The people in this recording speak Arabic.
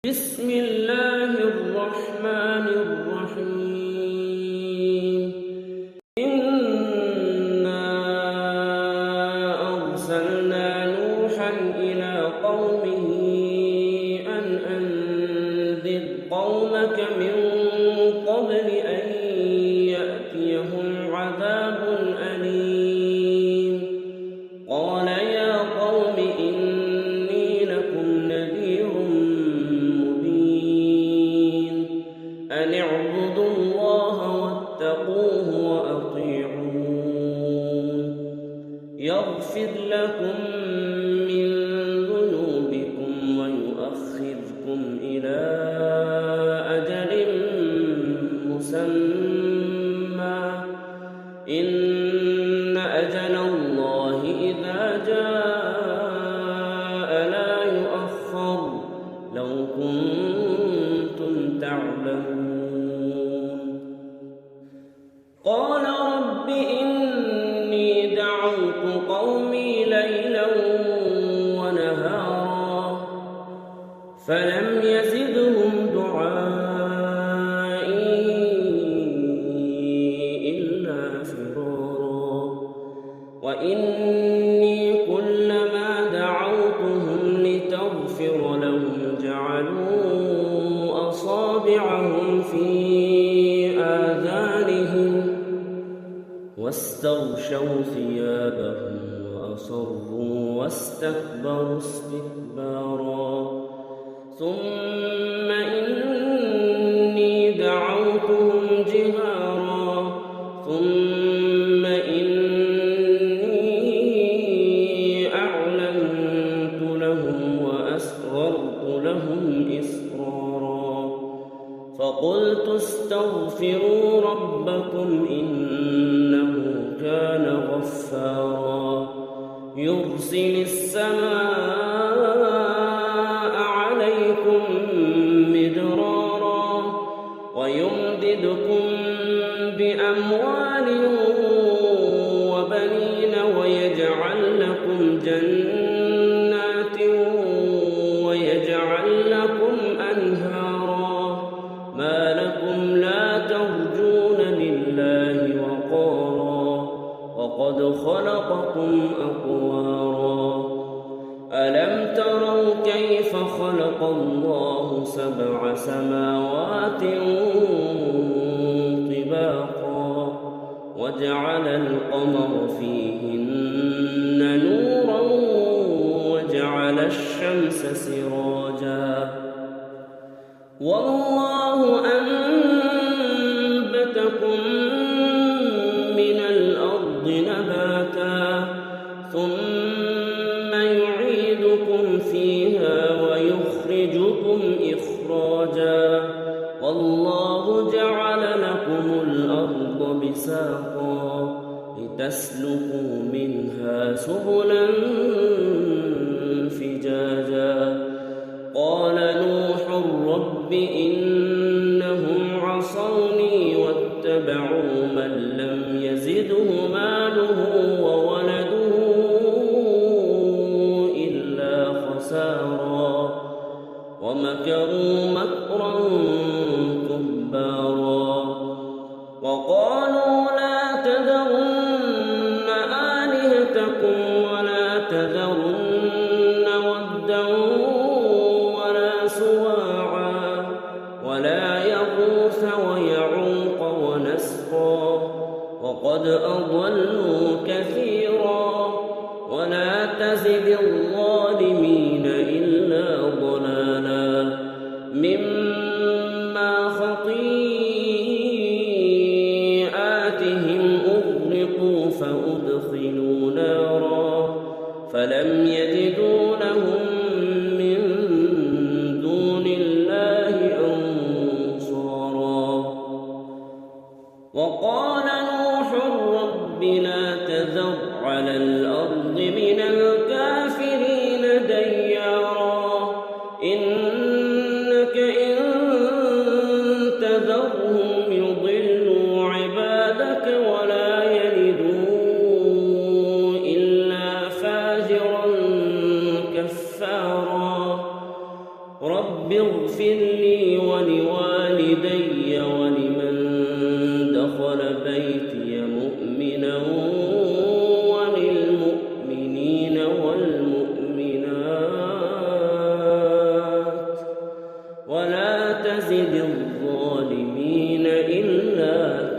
بسم الله الرحمن الرحيم إنا أرسلنا نوحا إلى قومه أن أنذر قومك من قبل أن يأتيهم عذاب أليم قال يا قوم إني لكم نذير أن اعبدوا الله واتقوه وأطيعون يغفر لكم من ذنوبكم ويؤخركم إلى أجل مسمى إن أجل الله إذا جاء لا يؤخر لو كنتم تعلمون قال رب إني دعوت قومي ليلا ونهارا فلم يزدهم دعائي إلا فرارا وإني كلما دعوتهم لتغفر لهم جعلوا أصابعهم في آذانهم واستغشوا ثيابهم وأصروا واستكبروا استكبارا ثم إني دعوتهم جهارا ثم إني أعلنت لهم وأسررت لهم إسرارا فقلت استغفروا ربكم إنه كان غفارا يرسل السماء عليكم مدرارا ويمددكم بأموال وبنين ويجعل لكم جنات ويجعل لكم أنهارا ما لكم لا ترجون لله وقارا وقد خلقكم أطوارا ألم تروا كيف خلق الله 7 سماوات طباقا وجعل القمر فيهن نورا وجعل الشمس سراجا والله أنبتكم من الأرض نباتا ثم يعيدكم فيها ويخرجكم إخراجا والله جعل لكم الأرض بساطا لتسلكوا منها سبلا فجاجا قال نوح رب إنهم عصوني واتبعوا من لم يزده ماله وولده إلا خسارا ومكروا مكرا كبارا وقالوا لا تذرن آلهتكم ولا تذرن ودا ولا سواعا ولا يغوث ويعوق ونسرا وقد أضلوا كثيرا ولا تزد الظالمين إلا ضلالا مما خطيئاتهم أغرقوا فأدخلوا نارا فلم يجدوا لهم من دون الله أنصارا وقال نوح رب لا تذر على الأرض من الكافرين ديارا إنك إن تذرهم يضلوا عبادك ولا يلدوا إلا فاجرا كفارا رب اغفر لي ولوالدي ولمن دخل بيتي مؤمنا وللمؤمنين والمؤمنات ولا تزد الظالمين إلا